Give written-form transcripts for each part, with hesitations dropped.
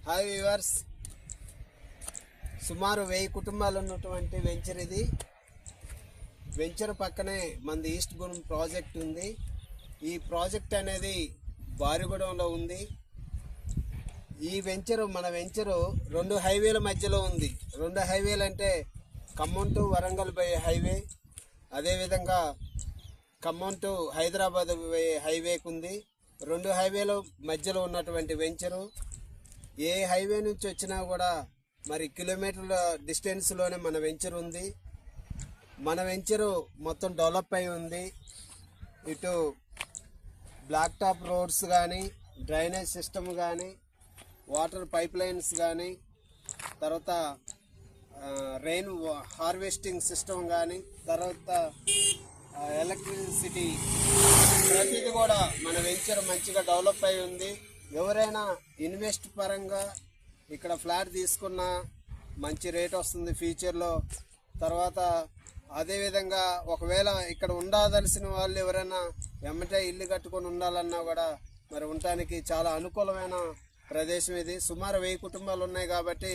Hi viewers, సుమారు 1000 కుటుంబాలు ఉన్నటువంటి వెంచర్ ఇది. వెంచర్ పక్కనే మనది ఈస్ట్ గుణం ప్రాజెక్ట్ ఉంది. ఈ ప్రాజెక్ట్ అనేది బారిగూడెంలో ఉంది. ఈ వెంచరు మన వెంచరు 2 హైవేల మధ్యలో ఉంది. 2 హైవేలు అంటే ఖమ్మం టు వరంగల్ పోయే హైవే, అదేవిధంగా ఖమ్మం టు హైదరాబాద్ పోయే హైవేకి ఉంది. 2 హైవేల మధ్యలో ఉన్నటువంటి వెంచరు. ఏ హైవే నుంచి వచ్చినా కూడా మరి కిలోమీటర్ల డిస్టెన్స్లోనే మన వెంచర్ ఉంది. మన వెంచరు మొత్తం డెవలప్ అయి ఉంది. ఇటు బ్లాక్ టాప్ రోడ్స్ కానీ, డ్రైనేజ్ సిస్టమ్ కానీ, వాటర్ పైప్ లైన్స్ కానీ, తర్వాత రెయిన్ హార్వెస్టింగ్ సిస్టమ్ కానీ, తర్వాత ఎలక్ట్రిసిటీ, ప్రతిదీ కూడా మన వెంచర్ మంచిగా డెవలప్ అయి ఉంది. ఎవరైనా ఇన్వెస్ట్ పరంగా ఇక్కడ ఫ్లాట్ తీసుకున్నా మంచి రేట్ వస్తుంది ఫ్యూచర్లో. తర్వాత అదేవిధంగా ఒకవేళ ఇక్కడ ఉండదలసిన వాళ్ళు ఎవరైనా వెంబటే ఇల్లు కట్టుకొని ఉండాలన్నా కూడా మరి ఉండటానికి చాలా అనుకూలమైన ప్రదేశం ఇది. సుమారు 1000 కుటుంబాలు ఉన్నాయి కాబట్టి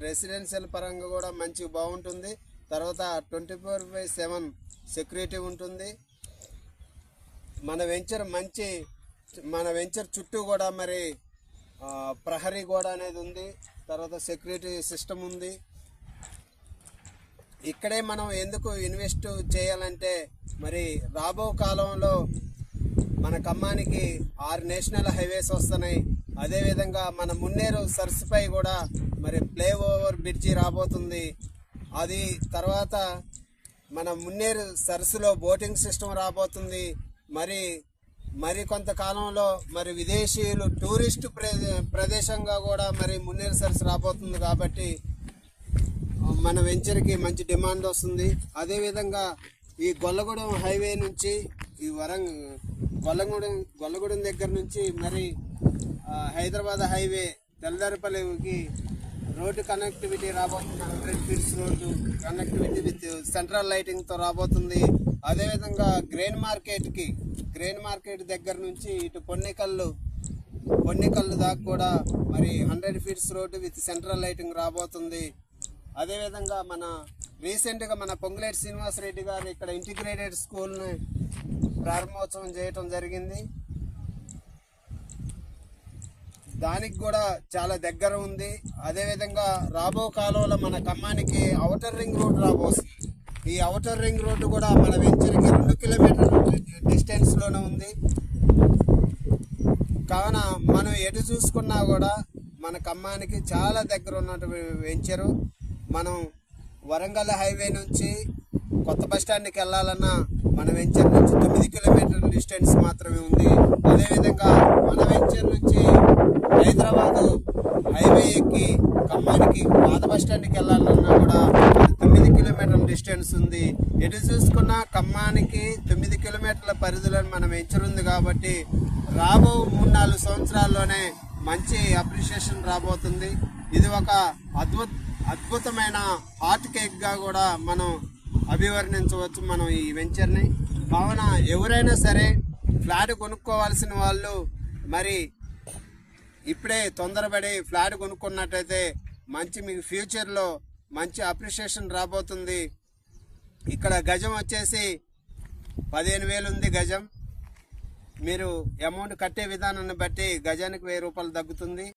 రెసిడెన్షియల్ పరంగా కూడా మంచి బాగుంటుంది. తర్వాత 24/7 సెక్యూరిటీ ఉంటుంది. మన వెంచర్ చుట్టూ కూడా మరి ప్రహరీ గోడ అనేది ఉంది. తర్వాత సెక్యూరిటీ సిస్టమ్ ఉంది. ఇక్కడే మనం ఎందుకు ఇన్వెస్ట్ చేయాలంటే మరి రాబో కాలంలో మన ఖమ్మానికి 6 నేషనల్ హైవేస్ వస్తున్నాయి. అదేవిధంగా మన మున్నేరు సరస్సుపై కూడా మరి ఫ్లైఓవర్ బ్రిడ్జి రాబోతుంది. అది తర్వాత మన మున్నేరు సరస్సులో బోటింగ్ సిస్టమ్ రాబోతుంది. మరి కొంతకాలంలో మరి విదేశీయులు టూరిస్టు ప్రదేశంగా కూడా మరి మున్నేరు సరస్సు రాబోతుంది. కాబట్టి మన వెంచర్కి మంచి డిమాండ్ వస్తుంది. అదేవిధంగా ఈ గొల్లగూడెం హైవే నుంచి ఈ గొల్లగూడెం దగ్గర నుంచి మరి హైదరాబాద్ హైవే తెల్లదారిపల్లికి రోడ్డు కనెక్టివిటీ రాబోతుంది. 100 feets road connectivity with central లైటింగ్తో రాబోతుంది. అదేవిధంగా గ్రెయిన్ మార్కెట్ దగ్గర నుంచి ఇటు పొన్నికల్లు దాకా కూడా మరి 100 feets road with central lighting రాబోతుంది. అదేవిధంగా రీసెంట్గా మన పొంగులేటి శ్రీనివాసరెడ్డి గారు ఇక్కడ ఇంటిగ్రేటెడ్ స్కూల్ని ప్రారంభోత్సవం చేయటం జరిగింది. దానికి కూడా చాలా దగ్గర ఉంది. అదేవిధంగా రాబో కాలంలో మన ఖమ్మానికి ఔటర్ రింగ్ రోడ్ రాబోతుంది. ఈ ఔటర్ రింగ్ రోడ్డు కూడా మన వెంచర్కి 2 కిలోమీటర్ల డిస్టెన్స్లోనే ఉంది. కావున మనం ఎటు చూసుకున్నా కూడా మన ఖమ్మానికి చాలా దగ్గర ఉన్నటువంటి వెంచరు. మనం వరంగల్ హైవే నుంచి కొత్త బస్టాండ్కి వెళ్ళాలన్నా మన వెంచర్ నుంచి 9 కిలోమీటర్ల డిస్టెన్స్ మాత్రమే ఉంది. అదేవిధంగా మన వెంచర్ నుంచి హైదరాబాదు హైవే ఎక్కి ఖమ్మానికి పాత బస్టాండ్కి వెళ్ళాలన్నా కూడా 9 కిలోమీటర్ల డిస్టెన్స్ ఉంది. ఎటు చూసుకున్నా ఖమ్మానికి 9 కిలోమీటర్ల పరిధిలో మన వెంచర్ ఉంది. కాబట్టి రాబో 3-4 సంవత్సరాల్లోనే మంచి అప్రిషియేషన్ రాబోతుంది. ఇది ఒక అద్భుతమైన హాట్ కేక్గా కూడా మనం అభివర్ణించవచ్చు మనం ఈ వెంచర్ని. కావున ఎవరైనా సరే ఫ్లాట్ కొనుక్కోవాల్సిన వాళ్ళు మరి ఇప్పుడే తొందరపడి ఫ్లాట్ కొనుక్కున్నట్టయితే మీకు ఫ్యూచర్లో మంచి అప్రిషియేషన్ రాబోతుంది. ఇక్కడ గజం వచ్చేసి 15,000 ఉంది గజం. మీరు అమౌంట్ కట్టే విధానాన్ని బట్టి గజానికి 1000 రూపాయలు తగ్గుతుంది.